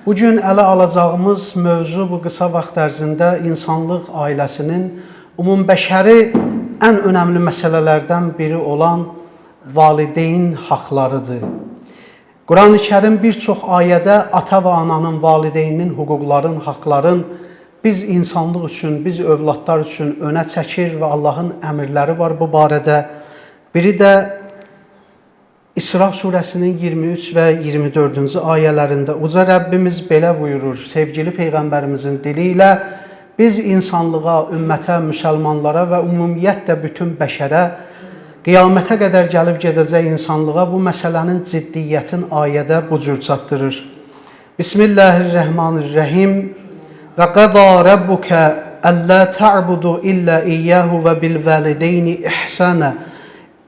Bugün ələ alacağımız mövzu bu qısa vaxt ərzində insanlıq ailəsinin ümumbəşəri ən önəmli məsələlərdən biri olan valideyn haqlarıdır. Quran-ı Kərim bir çox ayədə ata və ananın, valideynin, hüquqların, haqların biz insanlıq üçün, biz övladlar üçün önə çəkir və Allahın əmrləri var bu barədə. Biri də İsra surəsinin 23 və 24-cü ayələrində uca Rəbbimiz belə buyurur, sevgili Peyğəmbərimizin dili ilə biz insanlığa, ümmətə, müsəlmanlara və ümumiyyətlə bütün bəşərə, qiyamətə qədər gəlib gedəcək insanlığa bu məsələnin ciddiyyətin ayədə bu cür çatdırır. Bismillahirrahmanirrahim. Və qəda Rabbuka əllə ta'budu illə iyyəhu və bil valideyni ihsana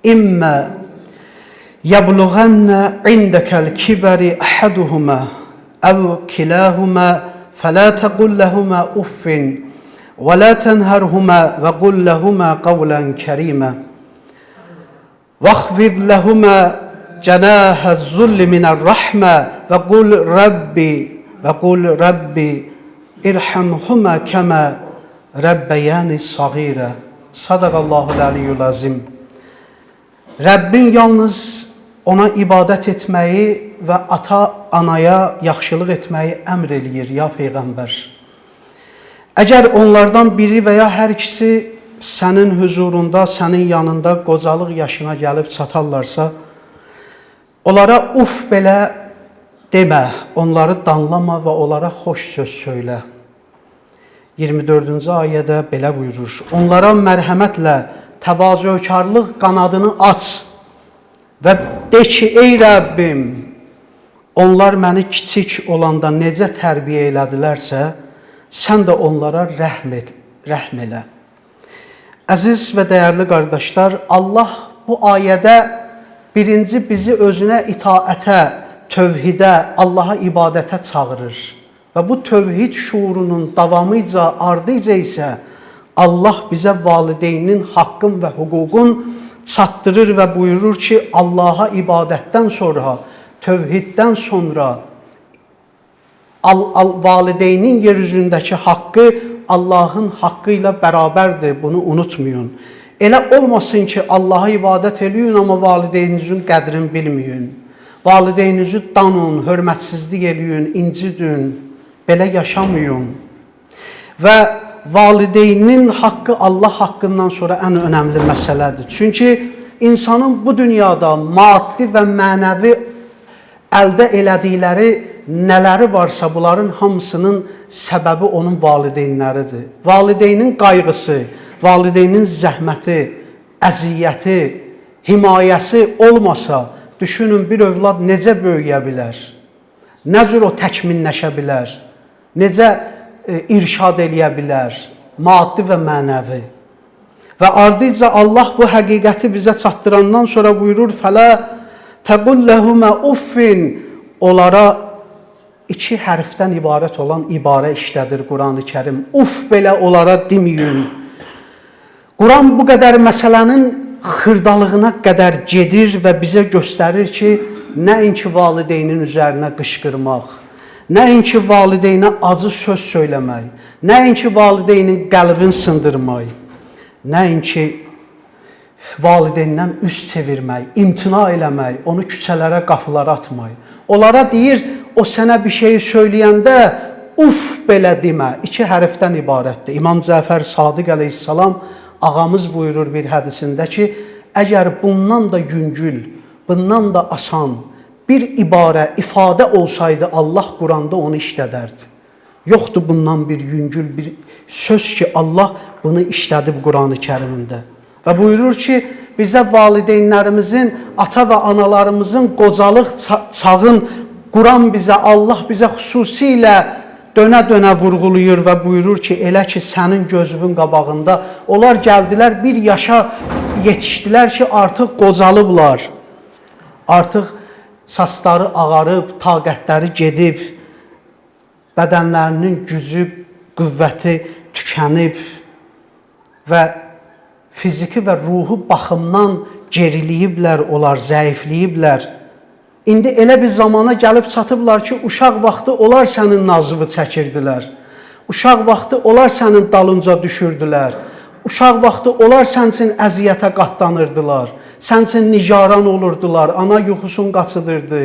imma يبلغن عندك الكبر أحدهما أو كلاهما فلا تقل لهما أف ولا تنهرهما وقل لهما قولا كريما واخفض لهما جناح الذل من الرحمة وقل ربي ارحمهما كما ربياني صغيرا صدق الله العلي العظيم. Rəbbin yalnız ona ibadət etməyi və ata-anaya yaxşılıq etməyi əmr eləyir, ya Peyğəmbər. Əgər onlardan biri və ya hər ikisi sənin huzurunda, sənin yanında qocalıq yaşına gəlib çatarlarsa, onlara uf belə demə, onları danlama və onlara xoş söz söylə. 24-cü ayədə belə buyurur, onlara mərhəmətlə, təvazökarlıq qanadını aç və de ki, ey Rəbbim, onlar məni kiçik olanda necə tərbiyə elədilərsə, sən də onlara rəhm elə. Əziz və dəyərli qardaşlar, Allah bu ayədə birinci bizi özünə itaətə, tövhidə, Allaha ibadətə çağırır. Və bu tövhid şuurunun davamıca, ardıca isə Allah bizə valideynin haqqın və hüququn çatdırır və buyurur ki, Allaha ibadətdən sonra, tövhiddən sonra valideynin yeryüzündəki haqqı Allahın haqqı ilə bərabərdir, bunu unutmayın. Elə olmasın ki, Allaha ibadət eləyin, amma valideyninizin qədrini bilməyin. Valideyninizi danın, hörmətsizlik eləyin, incidin, belə yaşamayın. Və valideynin haqqı Allah haqqından sonra ən önəmli məsələdir. Çünki insanın bu dünyada maddi və mənəvi əldə elədikləri nələri varsa, bunların hamısının səbəbi onun valideynləridir. Valideynin qayğısı, valideynin zəhməti, əziyyəti, himayəsi olmasa, düşünün bir övlad necə böyüyə bilər, nə cür o təkminləşə bilər, necə irşad eləyə bilər, maddi və mənəvi. Və ardıca Allah bu həqiqəti bizə çatdırandan sonra buyurur, fələ təqul ləhumə uffin, onlara iki hərfdən ibarət olan ibarə işlədir Quran-ı Kərim. Uf belə onlara deməyin. Quran bu qədər məsələnin xırdalığına qədər gedir və bizə göstərir ki, nəinki valideynin üzərinə qışqırmaq, nəinki valideynə acı söz söyləmək, nəinki valideynin qəlbini sındırmaq, nəinki valideyndən üz çevirmək, imtina eləmək, onu küçələrə, qapılara atmaq. Onlara deyir, o sənə bir şey söyləyəndə uf belə demə, iki hərfdən ibarətdir. İmam Cəfər Sadiq əleyhissalam ağamız buyurur bir hədisində ki, əgər bundan da yüngül, bundan da asan bir ibarə, ifadə olsaydı Allah Quranda onu işlədərdi. Yoxdur bundan bir yüngül bir söz ki, Allah bunu işlədib Quran-ı Kərimində. Və buyurur ki, bizə valideynlərimizin, ata və analarımızın qocalıq çağın Quran bizə, Allah bizə xüsusilə dönə-dönə vurğulayır və buyurur ki, elə ki, sənin gözünün qabağında onlar gəldilər, bir yaşa yetişdilər ki, artıq qocalıblar, artıq saçları ağarıb, taqətləri gedib, bədənlərinin gücü, qüvvəti tükənib və fiziki və ruhu baxımdan geriliyiblər, onlar zəifliyiblər. İndi elə bir zamana gəlib çatıblar ki, uşaq vaxtı onlar sənin nazıvı çəkirdilər. Uşaq vaxtı onlar sənin dalınca düşürdülər. Uşaq vaxtı onlar sən üçün əziyyətə qatlanırdılar. Sən üçün nigaran olurdular, ana yuxusun qaçıdırdı.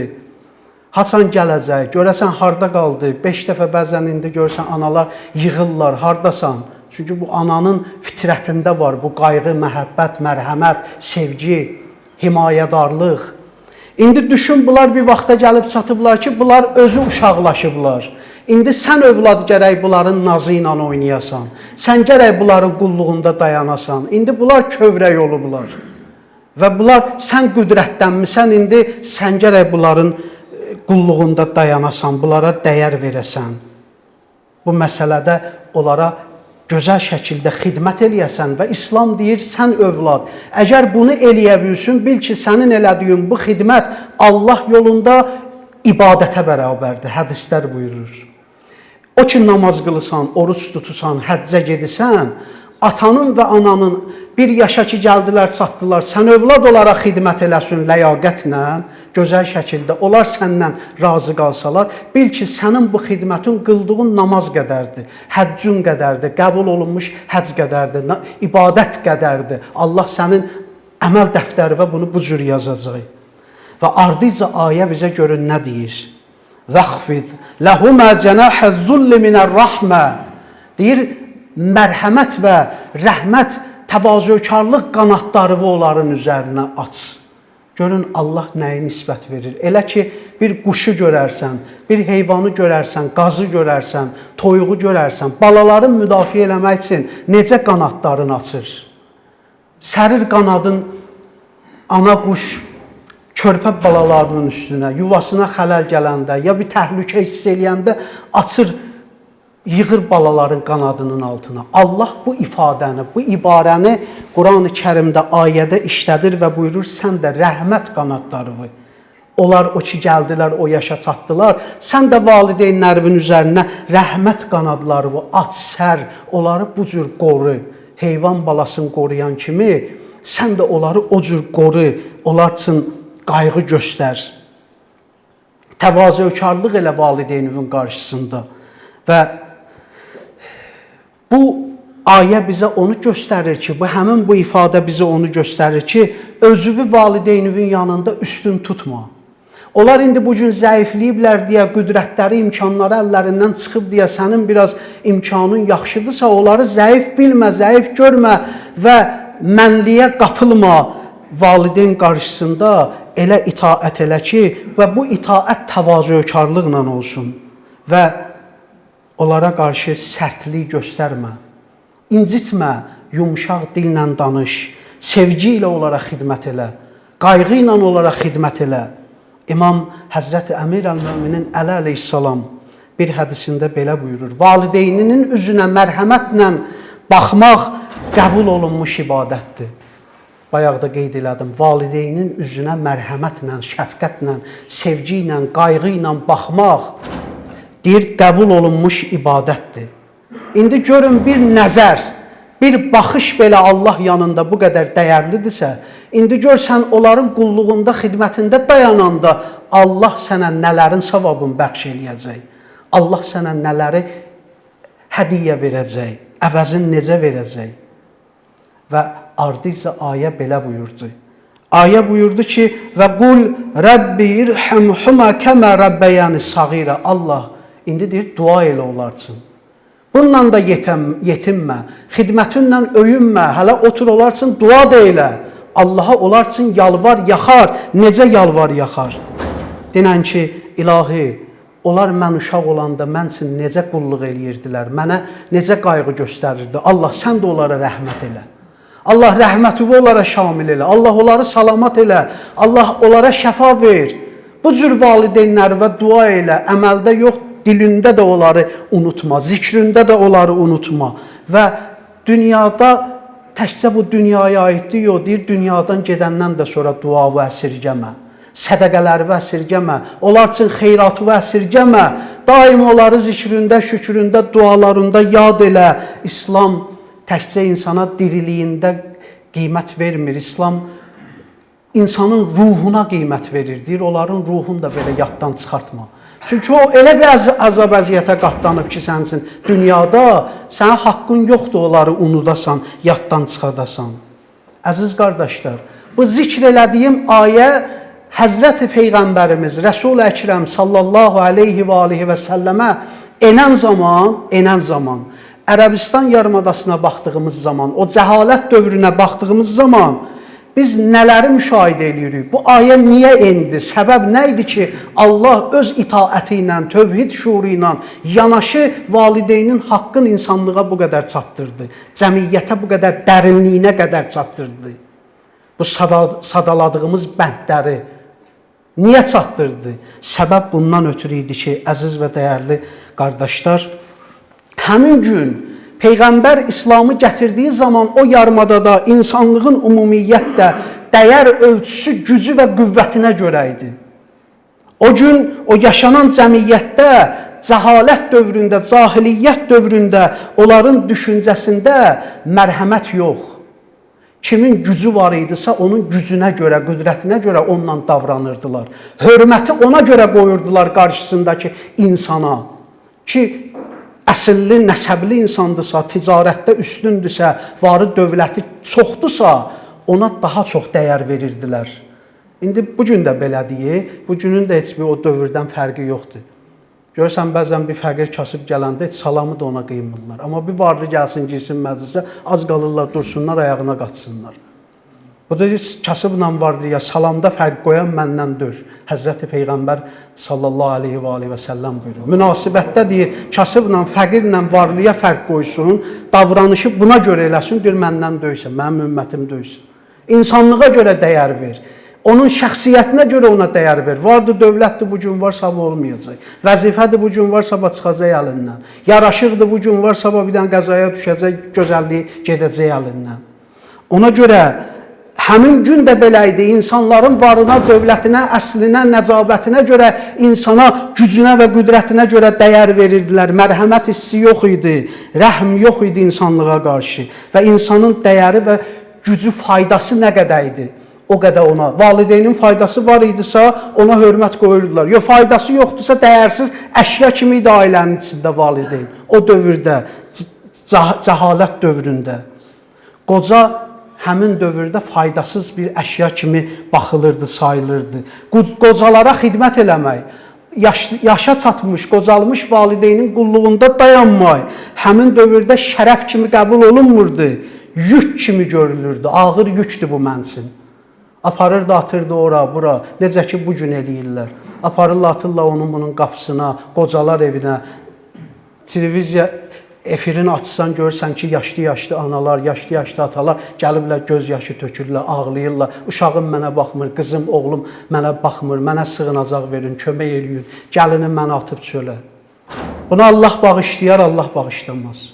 Haçan gələcək, görəsən harda qaldı? 5 dəfə bəzən indi görsən analar yığırlar, hardasan? Çünki bu ananın fitrətində var bu qayğı, məhəbbət, mərhəmət, sevgi, himayədarlıq. İndi düşün, bunlar bir vaxta gəlib çatıblar ki, bunlar özü uşaqlaşıblar. İndi sən övlad gərək bunların nazı ilə oynayasan. Sən gərək bunların qulluğunda dayanasan. İndi bunlar kövrək olublar. Və bunlar sən qüdrətlənmisən, indi sən gərək bunların qulluğunda dayanasan, bunlara dəyər verəsən. Bu məsələdə onlara gözəl şəkildə xidmət eləyəsən və İslam deyir, sən övlad, əgər bunu eləyə bilsin, bil ki, sənin elədiyin bu xidmət Allah yolunda ibadətə bərabərdir, hədislər buyurur. O ki, namaz qılısan, oruç tutusan, həccə gedirsən, atanın və ananın bir yaşa ki, gəldilər, çatdılar, sən övlad olaraq xidmət eləsin ləyaqətlə, gözəl şəkildə, onlar səndən razı qalsalar, bil ki, sənin bu xidmətin qıldığın namaz qədərdir, həccün qədərdir, qəbul olunmuş həcc qədərdir, ibadət qədərdir. Allah sənin əməl dəftəri və bunu bu cür yazacaq. Və ardıca ayə bizə görün nə deyir? Vəxfid ləhumə cənəhəz-zulli minər-rəhmə deyir, mərhəmət və rəhmət, təvazökarlıq qanadları onların üzərinə aç. Görün, Allah nəyə nisbət verir? Elə ki, bir quşu görərsən, bir heyvanı görərsən, qazı görərsən, toyuğu görərsən, balaların müdafiə eləmək üçün necə qanadlarını açır? Sərir qanadın ana quş, körpə balalarının üstünə, yuvasına xələl gələndə, ya bir təhlükə hiss eləyəndə açır, yığır balaların qanadının altına. Allah bu ifadəni, bu ibarəni Quran-ı Kərimdə, ayədə işlədir və buyurur, sən də rəhmət qanadları. Onlar o ki, gəldilər, o yaşa çatdılar, sən də valideynlərin üzərinə rəhmət qanadları aç, sər, onları bu cür qoru. Heyvan balasını qoruyan kimi, sən də onları o cür qoru, onlar üçün qayğı göstər. Təvazökarlıq elə valideynin qarşısında. Və bu ayə bizə onu göstərir ki, həmin bu ifadə bizə onu göstərir ki, özünü valideynin yanında üstün tutma. Onlar indi bugün zəifləyiblər deyə, qüdrətləri, imkanları əllərindən çıxıb deyə, sənin biraz imkanın yaxşıdırsa, onları zəif bilmə, zəif görmə və mənliyə qapılma. Valideyn qarşısında elə itaət elə ki, və bu itaət təvazökarlıqla olsun və onlara qarşı sərtlik göstərmə, incitmə, yumuşaq dillə danış, sevgi ilə onlara xidmət elə, qayğı ilə onlara xidmət elə. İmam Həzrəti Əmir əl-Möminin Əli əleyhissalam bir hədisində belə buyurur, valideyninin üzünə mərhəmətlə baxmaq qəbul olunmuş ibadətdir. Bayaq da qeyd elədim, valideynin üzünə mərhəmətlə, şəfqətlə, sevgi ilə, qayğı ilə baxmaq deyir, qəbul olunmuş ibadətdir. İndi görün, bir nəzər, bir baxış belə Allah yanında bu qədər dəyərlidirsə, indi görsən, onların qulluğunda, xidmətində dayananda Allah sənə nələrin savabını bəxş eləyəcək. Allah sənə nələri hədiyyə verəcək, əvəzini necə verəcək. Və ardıca ayə belə buyurdu. Ayə buyurdu ki, və qul Rəbbi irhəmhumə kəmə Rəbbəyəni sağirə. Allah, indi deyir, dua elə onlar üçün. Bununla da yetinmə, xidmətinlə öyünmə, hələ otur onlar üçün dua da elə. Allaha onlar üçün yalvar, yaxar, necə yalvar, yaxar. Denən ki, ilahi, onlar mən uşaq olanda mən üçün necə qulluq eləyirdilər, mənə necə qayğı göstərirdi. Allah, sən də onlara rəhmət elə. Allah rəhmətini onlara şamil elə. Allah onları salamat elə. Allah onlara şəfa ver. Bu cür valideynləri və dua elə. Əməldə yox, dilində də onları unutma. Zikrində də onları unutma. Və dünyada, təkcə bu dünyaya aiddir, yox, deyir, dünyadan gedəndən də sonra duavı əsirgəmə. Sədəqələri əsirgəmə. Onlar üçün xeyratı əsirgəmə. Daim onları zikrində, şükründə, dualarında yad elə. İslam təkcə insana diriliyində qiymət vermir. İslam insanın ruhuna qiymət verir. Deyir, onların ruhunu da belə yaddan çıxartma. Çünki o elə bir əzab-əziyyətə qatlanıb ki, sənin üçün dünyada sənə haqqın yoxdur onları unudasan, yaddan çıxardasan. Əziz qardaşlar, bu zikr elədiyim ayə Həzrəti Peyğəmbərimiz Rəsul-i Əkrəm sallallahu aleyhi və alihi və səlləmə enən zaman, Ərəbistan yarımadasına baxdığımız zaman, o cəhalət dövrünə baxdığımız zaman biz nələri müşahidə edirik? Bu ayə niyə endi? Səbəb nə idi ki, Allah öz itaəti ilə, tövhid şuuru ilə yanaşı valideynin haqqın insanlığa bu qədər çatdırdı. Cəmiyyətə bu qədər dərinliyinə qədər çatdırdı. Bu sadaladığımız bəndləri niyə çatdırdı? Səbəb bundan ötürü idi ki, əziz və dəyərli qardaşlar, həmin gün Peyğəmbər İslamı gətirdiyi zaman o yarımadada insanlığın ümumiyyətlə dəyər ölçüsü, gücü və qüvvətinə görə idi. O gün o yaşanan cəmiyyətdə, cəhalət dövründə, cahiliyyət dövründə onların düşüncəsində mərhəmət yox. Kimin gücü var idisə onun gücünə görə, qüdrətinə görə onunla davranırdılar. Hörməti ona görə qoyurdular qarşısındakı insana ki, əsilli, nəsəbli insandırsa, ticarətdə üstündürsə, varı dövləti çoxdursa, ona daha çox dəyər verirdilər. İndi bugün də belədir, bugünün də heç bir o dövrdən fərqi yoxdur. Görürsən, bəzən bir fəqir kasıb gələndə heç salamı da ona qıymırlar. Amma bir varlı gəlsin, girsin məclisə, az qalırlar, dursunlar, ayağına qaçsınlar. Bu da kasıbla varlıya salamda fərq qoyan məndən dör. Həzrəti Peyğəmbər sallallahu aleyhi və aleyhi və səlləm buyurur. Münasibətdə deyir, kasıbla, fəqirlə varlıya fərq qoysun, davranışı buna görə eləsin, deyir, məndən döysən, mənim ümmətim döysən. İnsanlığa görə dəyər ver. Onun şəxsiyyətinə görə ona dəyər ver. Vardı, dövlətdir, bu gün var, sabah olmayacaq. Vəzifədir, bu gün var, sabah çıxacaq əlindən. Yaraşıqdır, bu gün var, sabah bir dənə qəzaya düşəcək, gözəlliyi gedəcək əlindən. Ona görə həmin gün də belə idi. İnsanların varına, dövlətinə, əslinə, nəcabətinə görə, insana, gücünə və qüdrətinə görə dəyər verirdilər. Mərhəmət hissi yox idi, rəhm yox idi insanlığa qarşı. Və insanın dəyəri və gücü, faydası nə qədər idi? O qədər ona. Valideynin faydası var idisə, ona hörmət qoyurdular. Yox, faydası yoxdursa, dəyərsiz əşya kimi idi ailənin içində valideyn. O dövrdə, cəhalət dövründə. Qoca həmin dövrdə faydasız bir əşya kimi baxılırdı, sayılırdı. Qocalara xidmət eləmək, yaşa çatmış, qocalmış valideynin qulluğunda dayanmaq, həmin dövrdə şərəf kimi qəbul olunmurdu, yük kimi görülürdü, ağır yükdür bu mənsin. Aparırdı, atırdı ora, bura, necə ki bu gün eləyirlər. Aparırlar, atırlar onun bunun qapısına, qocalar evinə, televiziya efirini açsan görürsən ki, yaşlı-yaşlı analar, yaşlı-yaşlı atalar gəliblər, göz yaşı tökürlər, ağlayırlar. Uşağım mənə baxmır, qızım, oğlum mənə baxmır, mənə sığınacaq verin, kömək eləyin, gəlinim mənə atıb çölə. Buna Allah bağışlayar, Allah bağışlamaz.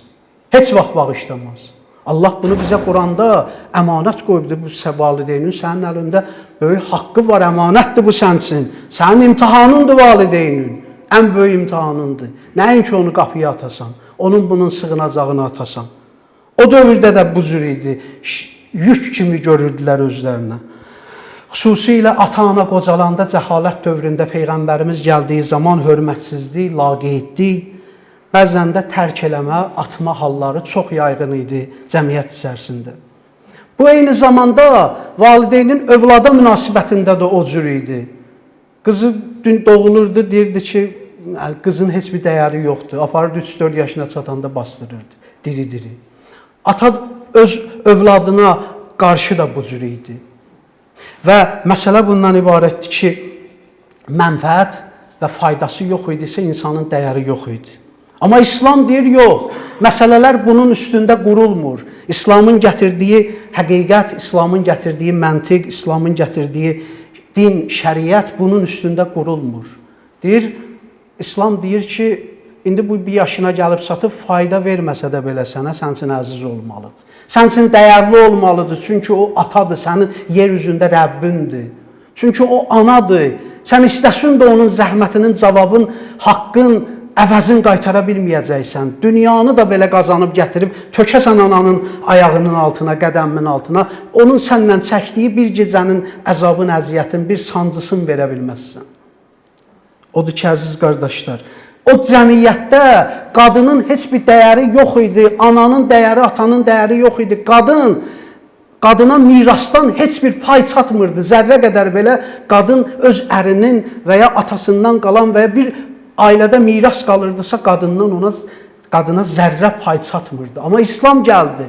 Heç vaxt bağışlamaz. Allah bunu bizə Quranda əmanət qoyubdur, bu valideynin sənin əlində böyük haqqı var, əmanətdir bu sənsin. Sənin imtihanındır valideynin, ən böyük imtihanındır. Nəinki onu qapıya atasan, onun bunun sığınacağını atasan. O dövrdə də bu cür idi, yük kimi görürdülər özlərinə. Xüsusilə ata-ana qocalanda cəhalət dövründə Peyğəmbərimiz gəldiyi zaman hörmətsizlik, laqeydlik, bəzən də tərk eləmə, atma halları çox yayğın idi cəmiyyət içərisində. Bu eyni zamanda valideynin övlada münasibətində də o cür idi. Qızı doğulurdu, deyirdi ki, qızın heç bir dəyəri yoxdur. Aparırdı 3-4 yaşına çatanda bastırırdı, diri-diri. Ata öz övladına qarşı da bu cür idi. Və məsələ bundan ibarətdir ki, mənfəət və faydası yox idisə insanın dəyəri yox idi. Amma İslam deyir, yox, məsələlər bunun üstündə qurulmur. İslamın gətirdiyi həqiqət, İslamın gətirdiyi məntiq, İslamın gətirdiyi din, şəriət bunun üstündə qurulmur. Deyir, İslam deyir ki, indi bu bir yaşına gəlib çatıb, fayda verməsə də belə sənə, sən üçün əziz olmalıdır. Sən üçün dəyərli olmalıdır, çünki o atadır, sənin yer üzündə Rəbbindir. Çünki o anadır, sən istəsin də onun zəhmətinin, cavabın, haqqın, əvəzini qaytara bilməyəcəksən. Dünyanı da belə qazanıb gətirib tökəsən ananın ayağının altına, qədəminin altına. Onun səndən çəkdiyi bir gecənin əzabın, əziyyətin, bir sancısını verə bilməzsən. Odur ki, əziz qardaşlar, o cəmiyyətdə qadının heç bir dəyəri yox idi, ananın dəyəri, atanın dəyəri yox idi. Qadına mirasdan heç bir pay çatmırdı. Zərrə qədər belə qadın öz ərinin və ya atasından qalan və ya bir ailədə miras qalırdısa qadına zərrə pay çatmırdı. Amma İslam gəldi.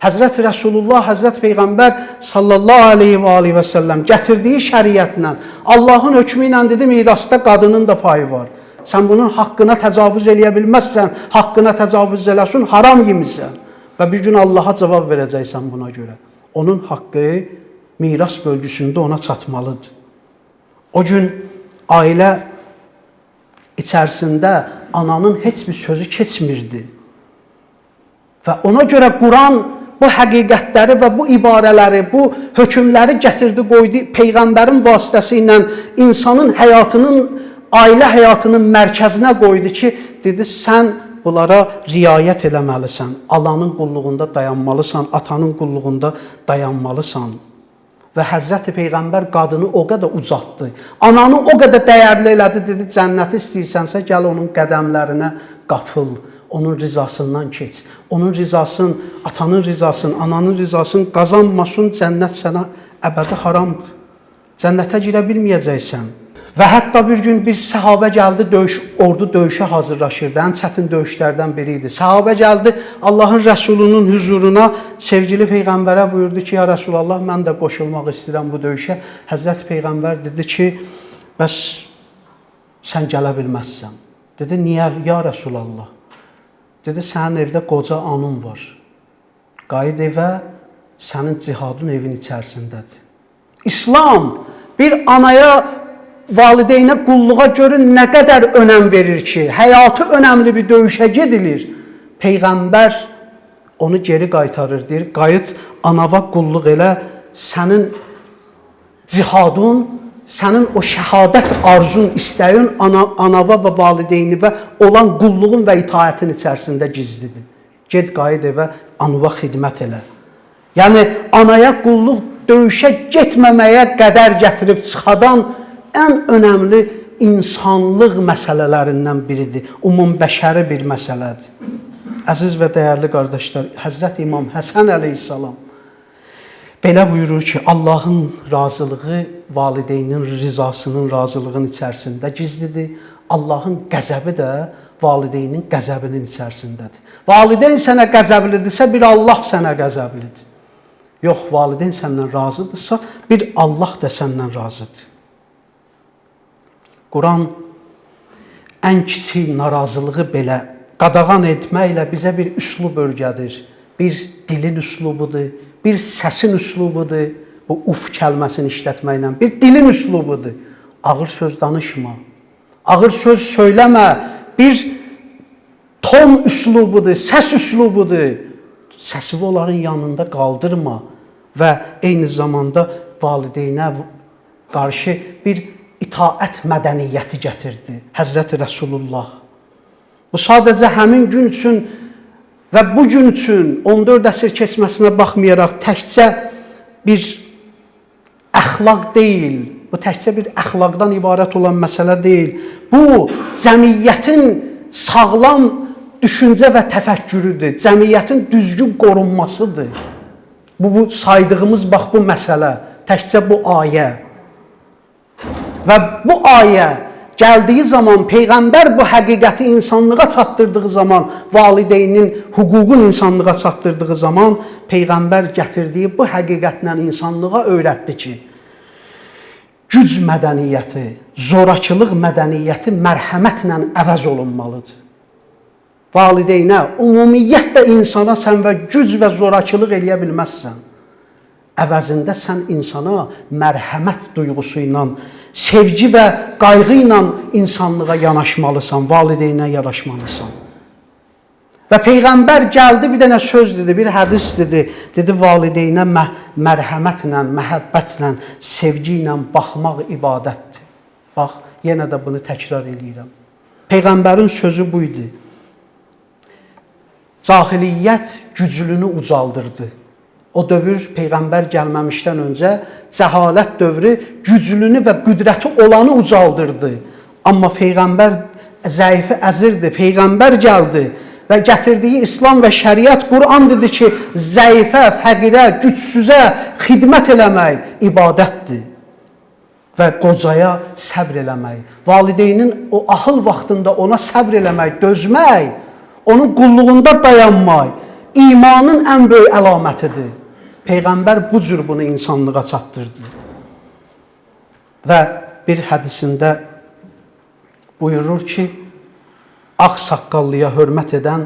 Həzrət Rəsulullah, Həzrət Peyğəmbər sallallahu aleyhi və səlləm gətirdiyi şəriətlə, Allahın hökmü ilə dedi, mirasda qadının da payı var. Sən bunun haqqına təcavüz eləyə bilməzsən, haqqına təcavüz eləsən, haram yemisən. Və bir gün Allaha cavab verəcəksən buna görə. Onun haqqı miras bölgüsündə ona çatmalıdır. O gün ailə içərisində ananın heç bir sözü keçmirdi. Və ona görə Quran bu həqiqətləri və bu ibarələri, bu hökmləri gətirdi, qoydu Peyğəmbərin vasitəsilə insanın həyatının, ailə həyatının mərkəzinə qoydu ki, dedi, sən bunlara riayət eləməlisən, Allahın qulluğunda dayanmalısan, atanın qulluğunda dayanmalısan. Və Həzrəti Peyğəmbər qadını o qədər ucatdı, ananı o qədər dəyərli elədi, dedi, cənnəti istəyirsənsə, gəl onun qədəmlərinə qapıl, onun rizasından keç. Onun rizasını, atanın rizasını, ananın rizasını qazanmasın, cənnət sənə əbədi haramdır. Cənnətə girə bilməyəcəksən. Və hətta bir gün bir səhabə gəldi, ordu döyüşə hazırlaşırdı. Ən çətin döyüşlərdən biri idi. Səhabə gəldi Allahın Rəsulunun huzuruna, sevgili Peyğəmbərə buyurdu ki, ya Rəsulallah, mən də qoşulmaq istəyirəm bu döyüşə. Həzrət Peyğəmbər dedi ki, bəs sən gələ bilməzsən. Dedi, niyə ya Rəsulallah? Dedi, sənin evdə qoca anın var. Qayıd evə, sənin cihadın evin içərisindədir. İslam bir anaya, valideynə qulluğa görün nə qədər önəm verir ki, həyatı önəmli bir döyüşə gedilir. Peyğəmbər onu geri qaytarır, deyir, qayıt anava qulluq elə, sənin cihadın, sənin o şəhadət arzun, istəyin anava və valideyni və olan qulluğun və itaətin içərisində gizlidir. Ged qayıd evə, anava xidmət elə. Yəni, anaya qulluq döyüşə getməməyə qədər gətirib çıxadan ən önəmli insanlıq məsələlərindən biridir. Umumbəşəri bir məsələdir. Əziz və dəyərli qardaşlar, Həzrət İmam Həsən əleyhissalam belə buyurur ki, Allahın razılığı valideynin rizasının, razılığın içərisində gizlidir. Allahın qəzəbi də valideynin qəzəbinin içərisindədir. Valideyn sənə qəzəblidirsə, bir Allah sənə qəzəblidir. Yox, valideyn səndən razıdırsa, bir Allah da səndən razıdır. Quran ən kiçik narazılığı belə qadağan etməklə bizə bir üslub örgədir. Bir dilin üslubudur, bir səsin üslubudur. Bu uf kəlməsini işlətməklə bir dilin üslubudur. Ağır söz danışma, ağır söz söyləmə, bir ton üslubudur, səs üslubudur. Səsivi onların yanında qaldırma və eyni zamanda valideynə qarşı bir itaət mədəniyyəti gətirdi Həzrəti Rəsulullah. Bu sadəcə həmin gün üçün və bu gün üçün 14 əsr keçməsinə baxmayaraq təkcə bir əxlaq deyil, bu təkcə bir əxlaqdan ibarət olan məsələ deyil. Bu, cəmiyyətin sağlam düşüncə və təfəkkürüdür, cəmiyyətin düzgün qorunmasıdır. Bu saydığımız bax bu məsələ, təkcə bu ayə. Və bu ayə gəldiyi zaman, Peyğəmbər bu həqiqəti insanlığa çatdırdığı zaman, valideynin hüququn insanlığa çatdırdığı zaman, Peyğəmbər gətirdiyi bu həqiqətlə insanlığa öyrətdi ki, güc mədəniyyəti, zorakılıq mədəniyyəti mərhəmətlə əvəz olunmalıdır. Valideynə, ümumiyyətlə insana sən və güc və zorakılıq eləyə bilməzsən. Əvəzində sən insana mərhəmət duyğusu ilə, sevgi və qayğı ilə insanlığa yanaşmalısan, valideynə yanaşmalısan. Və Peyğəmbər gəldi, bir dənə söz dedi, bir hədis dedi. Dedi, valideynə mərhəmətlə, məhəbbətlə, sevgi ilə baxmaq ibadətdir. Bax, yenə də bunu təkrar eləyirəm. Peyğəmbərin sözü bu idi. Cahiliyyət güclünü ucaldırdı. O dövr Peyğəmbər gəlməmişdən öncə cəhalət dövrü güclünü və qüdrəti olanı ucaldırdı. Amma Peyğəmbər zəifi əzirdi. Peyğəmbər gəldi və gətirdiyi İslam və şəriət Quran dedi ki, zəifə, fəqirə, gücsüzə xidmət eləmək ibadətdir. Və qocaya səbr eləmək, valideynin o ahıl vaxtında ona səbr eləmək, dözmək, onun qulluğunda dayanmaq imanın ən böyük əlamətidir. Peyğəmbər bu cür bunu insanlığa çatdırdı. Və bir hədisində buyurur ki, ağ saqqallıya hörmət edən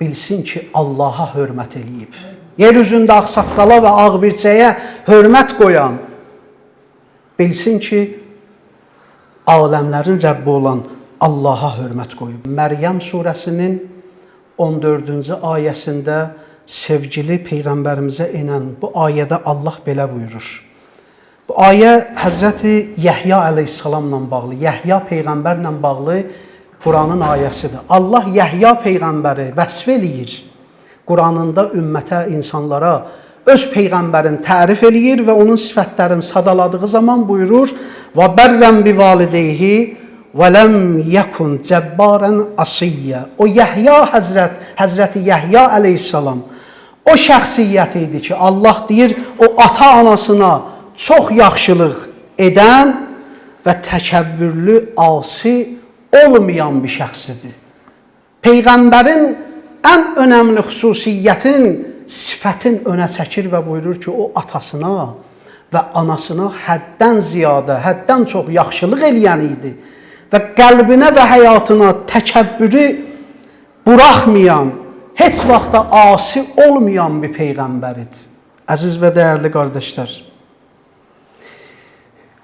bilsin ki, Allaha hörmət eləyib. Yer üzündə ağ saqqala və ağ birçəyə hörmət qoyan bilsin ki, aləmlərin Rəbbi olan Allaha hörmət qoyub. Məryəm surəsinin 14-cü ayəsində sevgili Peyğəmbərimizə enən bu ayədə Allah belə buyurur. Bu ayə Həzrəti Yəhya əleyhissalamla bağlı, Yəhya Peyğəmbərlə bağlı Quranın ayəsidir. Allah Yəhya Peyğəmbəri vəsf eləyir. Quranında ümmətə, insanlara öz Peyğəmbərin tərif eləyir və onun sifətlərini sadaladığı zaman buyurur: "Və bərrən bi valideyhi və ləm yekun cəbbarən asiyyə." O Yəhya Həzrəti Yəhya əleyhissalam o şəxsiyyət idi ki, Allah deyir, o ata-anasına çox yaxşılıq edən və təkəbbürlü, asi olmayan bir şəxsidir. Peyğəmbərin ən önəmli xüsusiyyətin, sifətin önə çəkir və buyurur ki, o atasına və anasına həddən ziyadə, həddən çox yaxşılıq eləyən idi və qəlbinə və həyatına təkəbbürü buraxmayan, heç vaxtda asi olmayan bir Peyğəmbər idi. Əziz və dəyərli qardaşlar,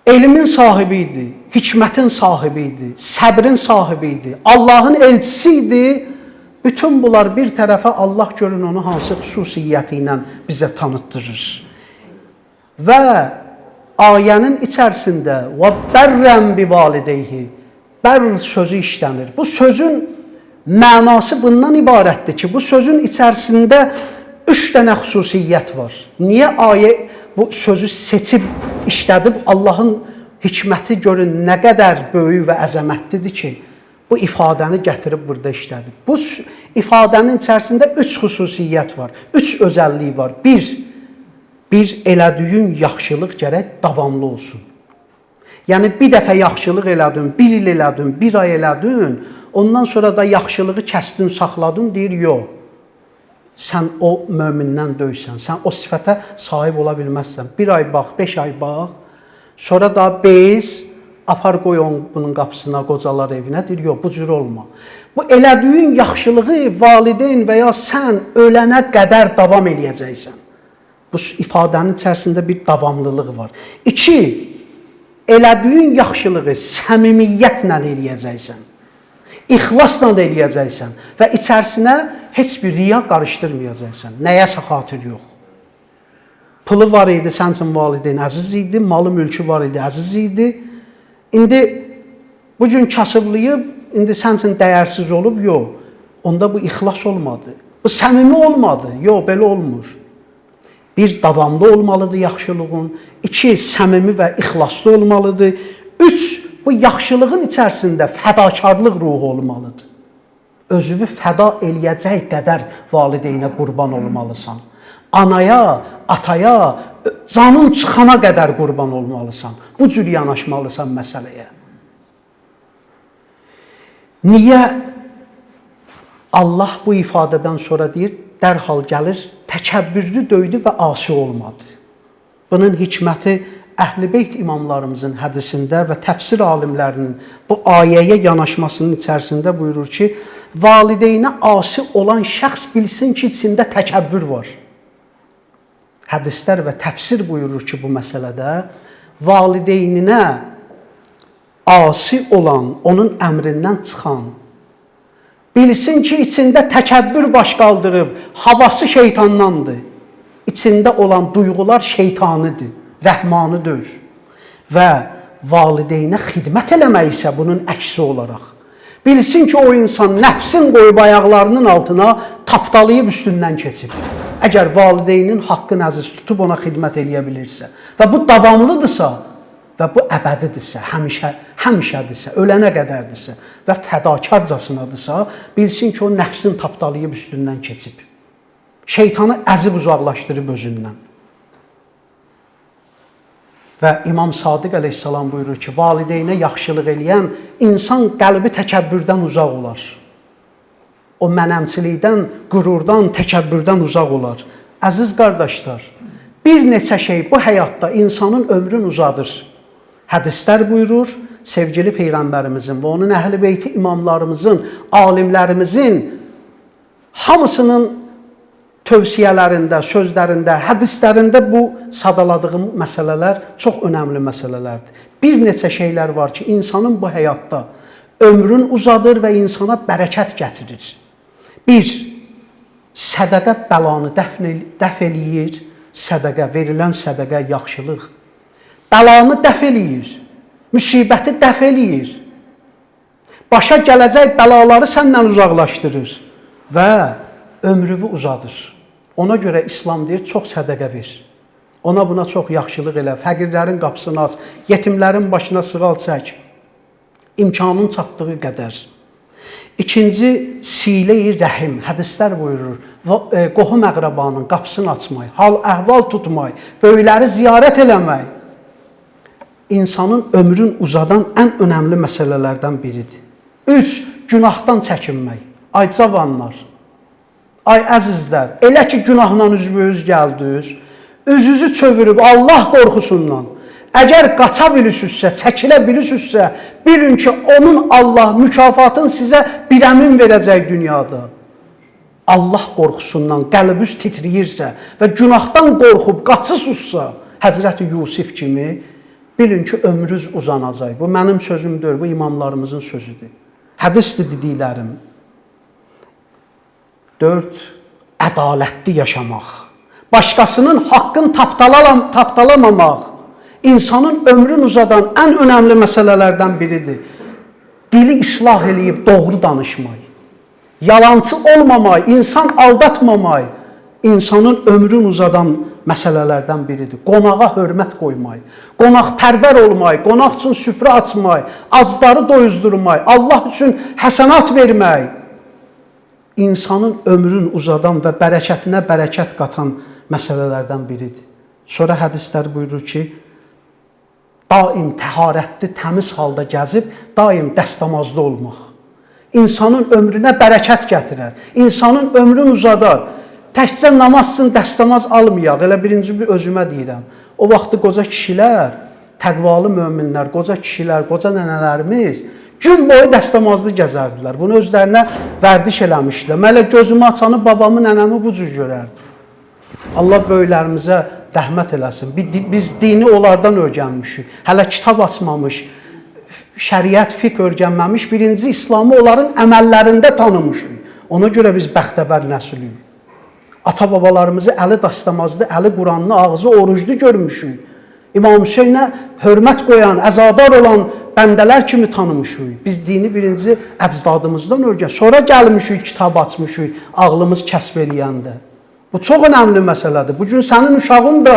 elmin sahibi idi, hikmətin sahibi idi, səbrin sahibi idi, Allahın elçisi idi. Bütün bunlar bir tərəfə Allah görün onu hansı xüsusiyyəti ilə bizə tanıtdırır. Və ayənin içərisində və bərrən bi valideyhi, bərr sözü işlənir. Bu sözün mənası bundan ibarətdir ki, bu sözün içərisində 3 dənə xüsusiyyət var. Niyə ayə bu sözü seçib işlədib? Allahın hikməti görün nə qədər böyük və əzəmətlidir ki, bu ifadəni gətirib burada işlədib. Bu ifadənin içərisində 3 xüsusiyyət var, 3 özəlliyi var. Bir elədiyin yaxşılıq gərək davamlı olsun. Yəni bir dəfə yaxşılıq elədin, 1 il elədin, 1 ay elədin, ondan sonra da yaxşılığı kəsdin, saxladın, deyir, yox. Sən o mömindən döysən, sən o sifətə sahib ola bilməzsən. 1 ay bax, 5 ay bax, sonra da bez, apar qoy bunun qapısına, qocalar evinə, deyir, yox, bu cür olma. Bu elədiyin yaxşılığı valideyn və ya sən ölənə qədər davam eləyəcəksən. Bu ifadənin içərisində bir davamlılıq var. 2, elədiyin yaxşılığı səmimiyyətlə eləyəcəksən. İxlasla eləyəcəksən və içərisinə heç bir riya qarışdırmayacaqsan. Nəyəsə xatir yox. Pulu var idi, sən üçün valideyn əziz idi, malı mülkü var idi, əziz idi. İndi bu gün kasıblayıb, indi sən üçün dəyərsiz olub, yox. Onda bu ixlas olmadı. Bu səmimi olmadı, yox, belə olmur. Bir, davamlı olmalıdır yaxşılığın. 2, səmimi və ixlaslı olmalıdır. 3, bu yaxşılığın içərisində fədakarlıq ruhu olmalıdır. Özünü fəda eləyəcək qədər valideynə qurban olmalısan. Anaya, ataya, canın çıxana qədər qurban olmalısan. Bu cür yanaşmalısan məsələyə. Niyə Allah bu ifadədən sonra deyir, dərhal gəlir, təkəbbürlü döydü və asi olmadı. Bunun hikməti Əhl-i Beyt imamlarımızın hədisində və təfsir alimlərinin bu ayəyə yanaşmasının içərisində buyurur ki, valideynə asi olan şəxs bilsin ki, içində təkəbbür var. Hədislər və təfsir buyurur ki, bu məsələdə valideyninə asi olan, onun əmrindən çıxan, bilsin ki, içində təkəbbür baş qaldırıb, havası şeytandandır. İçində olan duyğular şeytanıdır, rəhmanıdır. Və valideynə xidmət eləmək isə bunun əksi olaraq. Bilsin ki, o insan nəfsin qoyub ayaqlarının altına tapdalayıb üstündən keçib. Əgər valideynin haqqını əziz tutub ona xidmət eləyə bilirsə və bu davamlıdırsa və bu əbədidirsə, həmişədirsə, ölənə qədərdirsə və fədakarcasınadırsa, bilsin ki, o nəfsin tapdalayıb üstündən keçib. Şeytanı əzib uzaqlaşdırıb özündən. Və İmam Sadiq əleyhissalam buyurur ki, valideynə yaxşılıq eləyən insan qəlbi təkəbbürdən uzaq olar. O mənəmçilikdən, qürurdan, təkəbbürdən uzaq olar. Əziz qardaşlar, bir neçə şey bu həyatda insanın ömrünü uzadır. Hədislər buyurur, sevgili Peyğəmbərimizin və onun əhl-i beyti imamlarımızın, alimlərimizin hamısının tövsiyələrində, sözlərində, hədislərində bu sadaladığım məsələlər çox önəmli məsələlərdir. Bir neçə şeylər var ki, insanın bu həyatda ömrün uzadır və insana bərəkət gətirir. Bir, sədəqə bəlanı dəf eləyir, sədəqə, verilən sədəqə yaxşılıq. Bəlanı dəf eləyir, müsibəti dəf eləyir. Başa gələcək bəlaları səndən uzaqlaşdırır və ömrünü uzadır. Ona görə İslam deyir, çox sədəqə ver. Ona buna çox yaxşılıq elə, fəqirlərin qapısını aç, yetimlərin başına sığal çək. İmkanın çatdığı qədər. İkinci, silə-i rəhim, hədislər buyurur, qohum əqrabanın qapısını açmaq, hal əhval tutmaq, böyükləri ziyarət eləmək. İnsanın ömrün uzadan ən önəmli məsələlərdən biridir. 3, günahdan çəkinmək. Ay cavanlar, ay əzizlər, elə ki günahla üzbüyüz gəldiniz, üzünüzü çövürüb Allah qorxusundan, əgər qaça bilirsizsə, çəkilə bilirsizsə, bilin ki, onun Allah mükafatın sizə bir əmin verəcək dünyada. Allah qorxusundan qəlbiniz titriyirsə və günahdan qorxub qaçısınızsa, Həzrəti Yusif kimi, bilin ki, ömrünüz uzanacaq. Bu mənim sözümdür, bu imamlarımızın sözüdür. Hədisdir dediklərim. 4. Ədalətli yaşamaq. Başqasının haqqını tapdalamamaq. İnsanın ömrünü uzadan ən önəmli məsələlərdən biridir. Dili islah eləyib doğru danışmaq. Yalancı olmamaq, insan aldatmamaq. İnsanın ömrünü uzadan məsələlərdən biridir. Qonağa hörmət qoymaq, qonaqpərvər olmaq, qonaq üçün süfrə açmaq, acları doyuzdurmaq, Allah üçün həsənat vermək. İnsanın ömrünü uzadan və bərəkətinə bərəkət qatan məsələlərdən biridir. Sonra hədislər buyurur ki, daim təharətli, təmiz halda gəzib, daim dəstəmazda olmaq. İnsanın ömrünə bərəkət gətirər, insanın ömrünü uzadar. Təkcə namazsın, dəstəmaz almayaq. Elə birinci bir özümə deyirəm. O vaxtı qoca kişilər, təqvalı möminlər, qoca kişilər, qoca nənələrimiz gün boyu dəstəmazlı gəzərdilər. Bunu özlərinə vərdiş eləmişdilər. Mələ gözümü açanı, babamı, nənəmi bu cür görərdi. Allah böyüklərimizə rəhmət eləsin. Biz dini onlardan öyrənmişik. Hələ kitab açmamış, şəriət, fiqh öyrənməmiş, birinci İslamı onların əməllərində tanımışıq. Ona görə biz bəxtəvər nəsiliyik. Ata-babalarımızı əli dastamazdı, əli Quranlı, ağzı oruclu görmüşük. İmam Hüseynə hörmət qoyan, əzadar olan bəndələr kimi tanımışıq. Biz dini birinci əcdadımızdan öyrənmişik. Sonra gəlmişik, kitab açmışıq, ağlımız kəsb eləyəndə. Bu çox önəmli məsələdir. Bugün sənin uşağın da,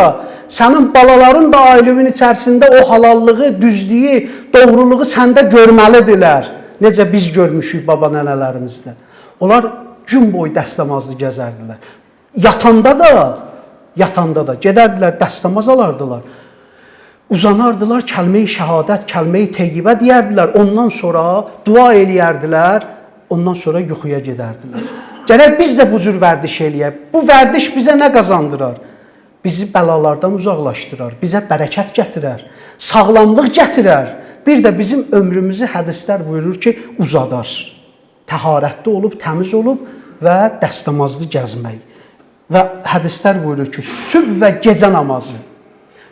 sənin balaların da ailənin içərisində o halallığı, düzlüyü, doğruluğu səndə görməlidirlər. Necə biz görmüşük baba nənələrimizdə. Onlar gün boyu dəstəmazlı gəzərdilər. Yatanda da gedərdilər, dəstəmaz alardılar. Uzanardılar, kəlmə-i şəhadət, kəlmə-i teyyibə deyərdilər. Ondan sonra dua eləyərdilər, ondan sonra yuxuya gedərdilər. Gərək biz də bu cür vərdiş eləyək. Bu vərdiş bizə nə qazandırar? Bizi bəlalardan uzaqlaşdırar, bizə bərəkət gətirər, sağlamlıq gətirər. Bir də bizim ömrümüzü hədislər buyurur ki, uzadar. Təharətli olub, təmiz olub və dəstəmazlı gəzmək. Və hədislər buyurur ki, sübh və gecə namazı.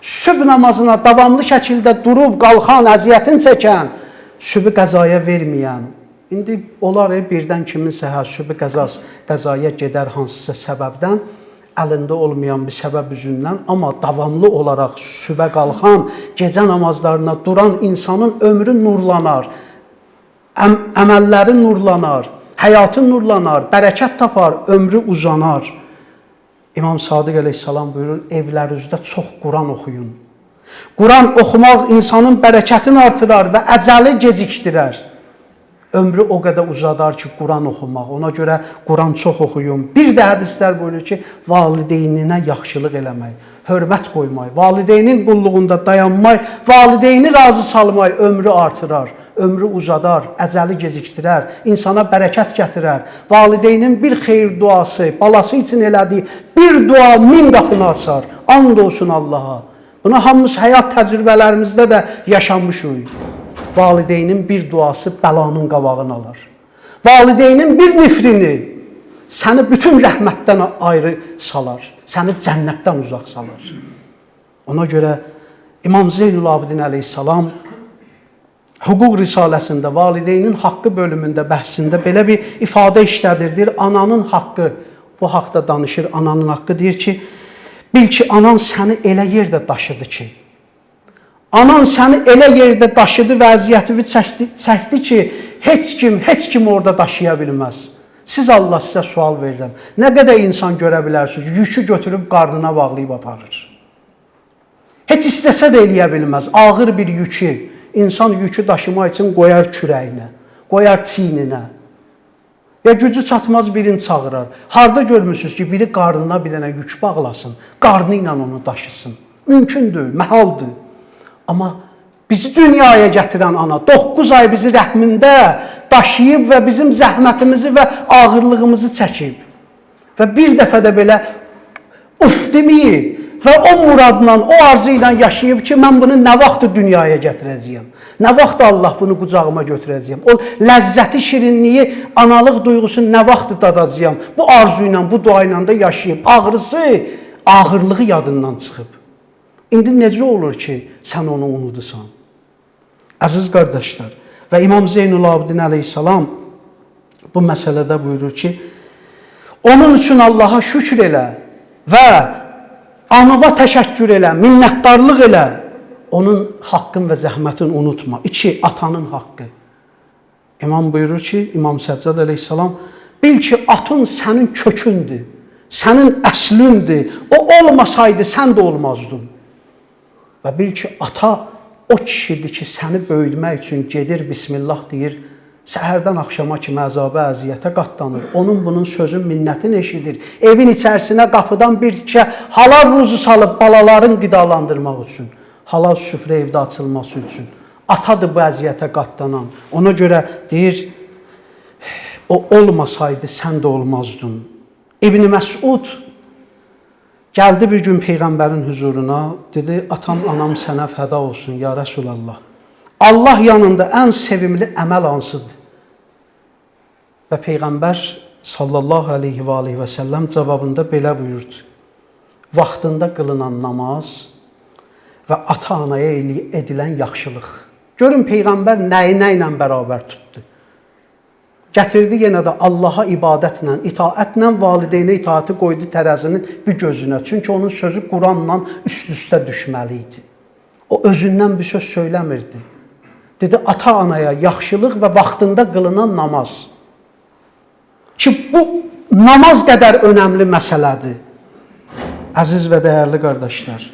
Sübh namazına davamlı şəkildə durub, qalxan, əziyyətin çəkən, sübh qəzaya verməyən. İndi olar birdən kiminsə sübh qəzaya gedər hansısa səbəbdən, əlində olmayan bir səbəb üzündən, amma davamlı olaraq sübhə qalxan, gecə namazlarına duran insanın ömrü nurlanar. əməlləri nurlanar, həyatı nurlanar, bərəkət tapar, ömrü uzanar. İmam Sadiq əleyhissalam buyurur, evlərinizdə çox Quran oxuyun. Quran oxumaq insanın bərəkətini artırar və əcəli gecikdirər. Ömrü o qədər uzadar ki, Quran oxumaq. Ona görə Quran çox oxuyun. Bir də hədislər buyurur ki, valideyninə yaxşılıq eləmək, hörmət qoymaq, valideynin qulluğunda dayanmaq, valideyni razı salmaq ömrü artırar, ömrü uzadar, əcəli gecikdirər, insana bərəkət gətirər. Valideynin bir xeyir duası, balası üçün elədiyi bir dua 1000 qapını açar. And olsun Allaha. Buna hamımız həyat təcrübələrimizdə də yaşanmışıq. Valideynin bir duası bəlanın qabağını alar. Valideynin bir nifrini səni bütün rəhmətdən ayrı salar. Səni cənnətdən uzaq salar. Ona görə İmam Zeynul Abidin əleyhissalam Hüquq risaləsində valideynin haqqı bölümündə bəhsində belə bir ifadə işlədirdir. Ananın haqqı, bu haqda danışır, ananın haqqı deyir ki, bil ki, anan səni elə yerdə daşıdı ki, anan səni elə yerdə daşıdı və əziyyətini çəkdi ki, heç kim orada daşıya bilməz. Siz Allah sizə sual verirəm. Nə qədər insan görə bilərsiniz, yükü götürüb qarnına bağlayıb aparır. Heç istəsə də eləyə bilməz. Ağır bir yükü, insan yükü daşımaq üçün qoyar kürəyinə, qoyar çiyninə. Ya gücü çatmaz birini çağırar. Harada görmürsünüz ki, biri qarnına bir dənə yük bağlasın, qarnı ilə onu daşısın. Mümkündür, məhaldır. Amma bizi dünyaya gətirən ana 9 ay bizi rəhmində daşıyıb və bizim zəhmətimizi və ağırlığımızı çəkib. Və bir dəfə də belə uf deməyib və o muradla, o arzu ilə yaşayıb ki, mən bunu nə vaxt dünyaya gətirəcəyəm, nə vaxt Allah bunu qucağıma götürəcəyəm, o ləzzəti, şirinliyi, analıq duyğusunu nə vaxt dadacağım, bu arzu ilə, bu dua ilə də yaşayıb, ağırlığı yadından çıxıb. İndi necə olur ki, sən onu unudusan? Əziz qardaşlar, və İmam Zeynul Abidin əleyhissalam bu məsələdə buyurur ki, onun üçün Allaha şükür elə və anava təşəkkür elə, minnətdarlıq elə, onun haqqın və zəhmətin unutma. 2. Atanın haqqı. İmam buyurur ki, İmam Səccad əleyhissalam, bil ki, atın sənin kökündür, sənin əslindir, o olmasaydı sən də olmazdın. Və bil ki, ata o kişidir ki, səni böyütmək üçün gedir, Bismillah deyir, səhərdən axşama kimi əzabə, əziyyətə qatlanır. Onun bunun sözün minnətini eşidir. Evin içərisinə qapıdan bir tikə halal ruzu salıb balaların qidalandırmaq üçün, halal süfrə evdə açılması üçün. Atadır bu əziyyətə qatlanan. Ona görə deyir, o olmasaydı sən də olmazdın. İbn Məsud gəldi bir gün Peyğəmbərin huzuruna, dedi, atam, anam sənə fəda olsun, ya Rəsulallah. Allah yanında ən sevimli əməl hansıdır? Və Peyğəmbər sallallahu aleyhi və səlləm cavabında belə buyurdu. Vaxtında qılınan namaz və ata-anaya edilən yaxşılıq. Görün, Peyğəmbər nəyi nə ilə bərabər tutdu? Gətirdi yenə də Allaha ibadətlə, itaətlə, valideynə itaəti qoydu tərəzinin bir gözünə. Çünki onun sözü Quranla üst-üstə düşməli idi. O özündən bir söz söyləmirdi. Dedi, ata-anaya yaxşılıq və vaxtında qılınan namaz. Ki, bu namaz qədər önəmli məsələdir. Əziz və dəyərli qardaşlar,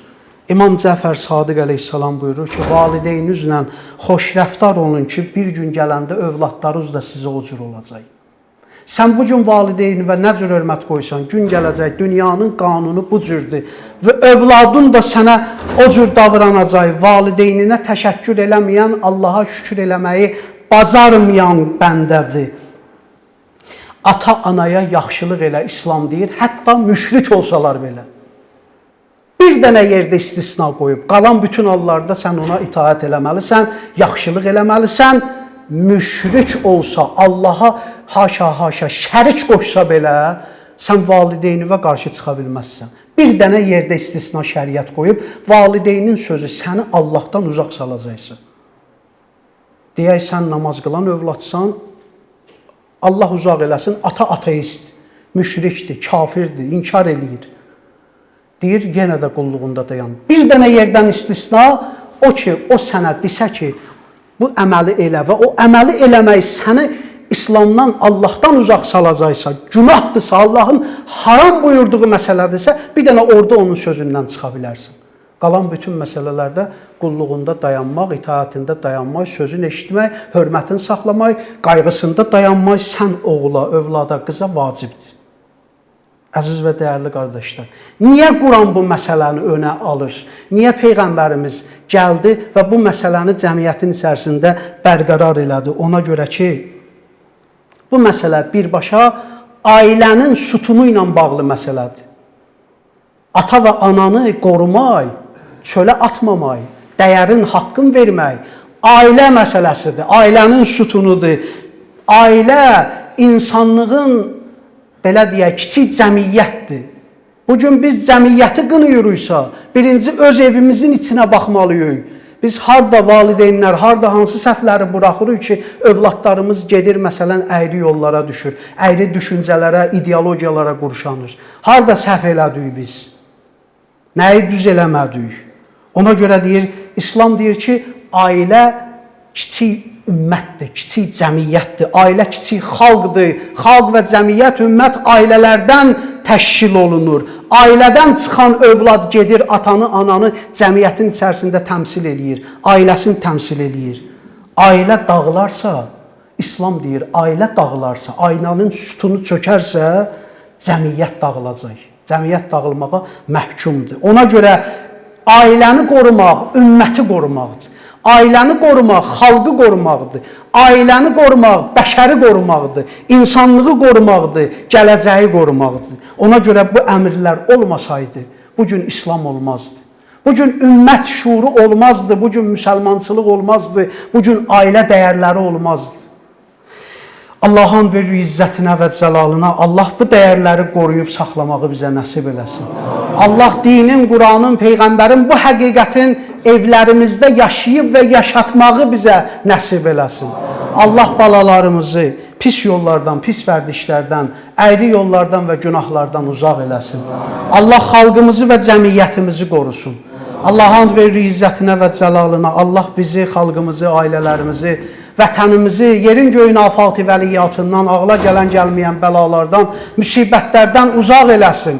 İmam Cəfər Sadiq əleyhissalam buyurur ki, valideyninizlə xoş rəftar olun ki, bir gün gələndə övladlarınız da sizə o cür olacaq. Sən bu gün valideyni və nə cür hörmət qoysan, gün gələcək, dünyanın qanunu bu cürdür və övladın da sənə o cür davranacaq, valideyninə təşəkkür eləməyən, Allaha şükür eləməyi bacarmayan bəndədir. Ata-anaya yaxşılıq elə, İslam deyir, hətta müşrik olsalar belə. Bir dənə yerdə istisna qoyub, qalan bütün hallarda sən ona itaət eləməlisən, yaxşılıq eləməlisən, müşrik olsa, Allaha haşa şərik qoşsa belə, sən valideyninə qarşı çıxa bilməzsən. Bir dənə yerdə istisna şəriət qoyub, valideynin sözü səni Allahdan uzaq salacaqsa. Deyək, sən namaz qılan övladsan, Allah uzaq eləsin, ata ateist, müşrikdir, kafirdir, inkar eləyir. Deyir, yenə də qulluğunda dayan. Bir dənə yerdən istisna, o ki, o sənə desə ki, bu əməli elə və o əməli eləmək səni İslamdan, Allahdan uzaq salacaqsa, günahdırsa, Allahın haram buyurduğu məsələdirsə, bir dənə orada onun sözündən çıxa bilərsin. Qalan bütün məsələlərdə qulluğunda dayanmaq, itaətində dayanmaq, sözünü eşitmək, hörmətini saxlamaq, qayğısında dayanmaq sən oğula, övlada, qıza vacibdir. Əziz və dəyərli qardaşlar, niyə Quran bu məsələni önə alır? Niyə Peyğəmbərimiz gəldi və bu məsələni cəmiyyətin içərisində bərqərar elədi? Ona görə ki, bu məsələ birbaşa ailənin sütunu ilə bağlı məsələdir. Ata və ananı qorumaq, çölə atmamaq, dəyərin haqqını vermək, ailə məsələsidir, ailənin sütunudur. Ailə insanlığın, belə deyək, kiçik cəmiyyətdir. Bugün biz cəmiyyəti qınıyırıqsa, birinci öz evimizin içinə baxmalıyıq. Biz harda valideynlər, harda hansı səhvləri buraxırıq ki, övladlarımız gedir, məsələn, əyri yollara düşür, əyri düşüncələrə, ideologiyalara qurşanır. Harda səhv elədik biz? Nəyi düz eləmədik? Ona görə deyir, İslam deyir ki, ailə kiçik ümmətdir, kiçik cəmiyyətdir, ailə kiçik xalqdır. Xalq və cəmiyyət, ümmət ailələrdən təşkil olunur. Ailədən çıxan övlad gedir, atanı, ananı cəmiyyətin içərisində təmsil eləyir, ailəsini təmsil eləyir. Ailə dağılarsa, İslam deyir, ailə dağılarsa, ailənin sütunu çökərsə, cəmiyyət dağılacaq. Cəmiyyət dağılmağa məhkumdur. Ona görə ailəni qorumaq, ümməti qorumaqdır. Ailəni qorumaq, xalqı qorumaqdır. Ailəni qorumaq, bəşəri qorumaqdır. İnsanlığı qorumaqdır, gələcəyi qorumaqdır. Ona görə bu əmrlər olmasaydı, bugün İslam olmazdı. Bugün ümmət şuuru olmazdı, bugün müsəlmançılıq olmazdı, bugün ailə dəyərləri olmazdı. Allahın verir izzətinə və cəlalına, Allah bu dəyərləri qoruyub saxlamağı bizə nəsib eləsin. Allah dinin, Quranın, Peyğəmbərin bu həqiqətin evlərimizdə yaşayıb və yaşatmağı bizə nəsib eləsin. Allah balalarımızı pis yollardan, pis vərdişlərdən, əyri yollardan və günahlardan uzaq eləsin. Allah xalqımızı və cəmiyyətimizi qorusun. Allahın verir izzətinə və cəlalına, Allah bizi, xalqımızı, ailələrimizi, vətənimizi yerin göyün afat-ı vəliyyatından, ağla gələn gəlməyən bəlalardan, müsibətlərdən uzaq eləsin.